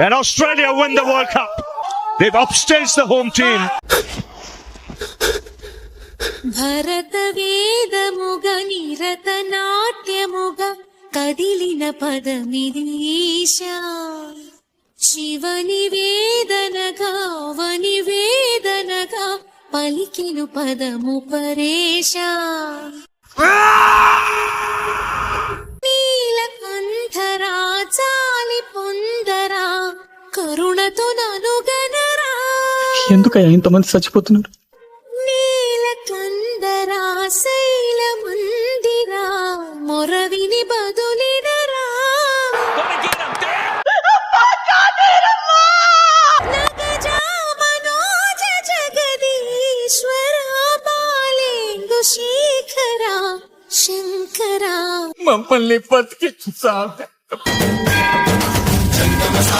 and Australia win the World Cup. They've upstaged the home team. భరత వేదముగ నిరత నాట్యముగ కదిలిన పదమిదీశా శివని వేదనగా వని వేదనగా పలికిను పదము పరేశా నీలకంఠరా చాలి పొందరా కరుణతో ననుగనరా. ఎందుకయ్యా ఇంతమంది చచ్చిపోతున్నారు? నీలకందరా శైల మందిరా మొరవిని బదులినరా. నగజా మనోజ జగదీశ్వర బాలేందు శేఖర శంకర మమ్మల్ని బతికించు సార్.